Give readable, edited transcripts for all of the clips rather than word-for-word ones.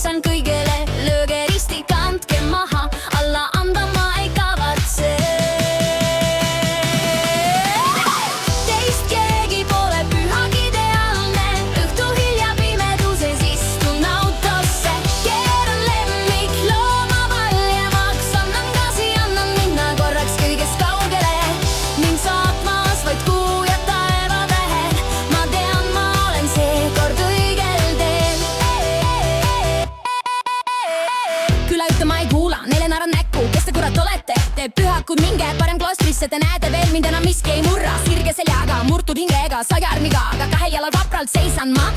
maksan kõigele, lööge risti, kandke maha, alla anda ma ei kavatse. Teist keegi pole pühagi ideaalne, õhtu hilja pimeduses istun autosse, keeran lemmiklooma valjemaks, annan gaasi, annan minna korraks kõigest kaugele, mind saatmas vaid kuu ja taevatähed, ma tean, ma olen seekord õigel teel. Küla ühte ma ei kuula, neile naeran näkku, kes te kurat olete? Te pühakud, minge parem kloostrisse, te näete veel mind enam miski ei murra. Sirge seljaga, murtud hingega, sajarmiga, aga kahel jalal vapralt seisan ma.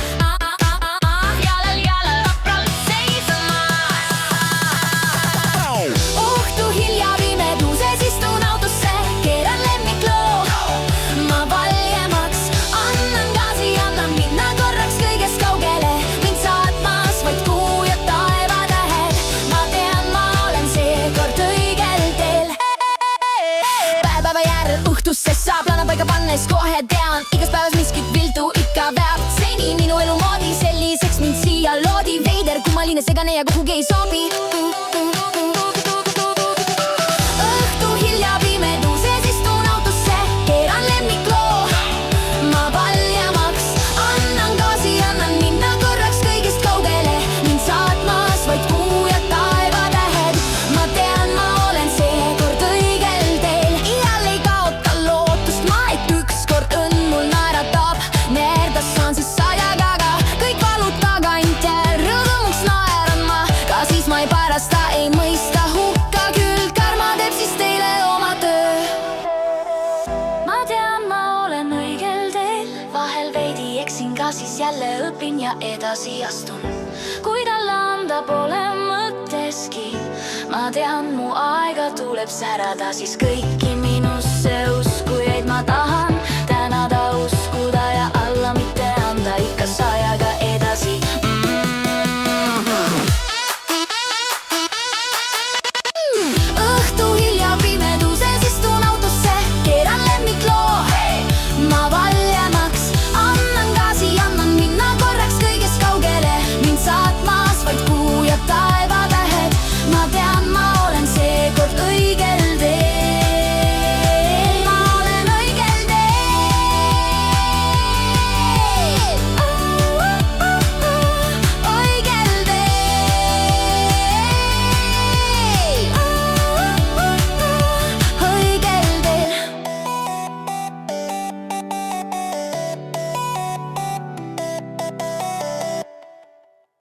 Jalal vapralt seisan ma. Õhtu hilja pimeduses istun autosse, keeran lemmikloo ma valjemaks, annan gaasi, annan minna korraks kõigest kaugele, mind saatmas vaid kuu ja taevatähed, ma tean, ma olen seekord õigel teel. Päeva järel õhtusse saab lana paika pannes, kohe tean, igas päevas miskit viltu ikka veab. Seni minu elu moodi, selliseks mind siia loodi, veider, kummaline, segane ja kuhugi ei sobi. Õhtu hilja pimeduses istun autosse, keeran lemmikloo ma valjemaks, annan gaasi, annan minna korraks kõigest kaugele, mind saatmas vaid kuu ja taevatähed, ma tean, ma olen seekord õigel teel. Iial ei kaota lootust ma, et ükskord õnn mul naeratab, neerdas saan siis sajagaga, kõik valud tagant ja rõõmuks naeran ma, ka siis ma ei parasta, ei mõista hukka küll, karma teeb siis teile oma töö. Ma tean, ma olen õigel teel, vahel veidi eksin, ka siis jälle õpin ja edasi astun. Kuid alla anda pole mõtteski, ma tean, mu aega tuleb särada, siis kõiki minusse uskujaid ma tahan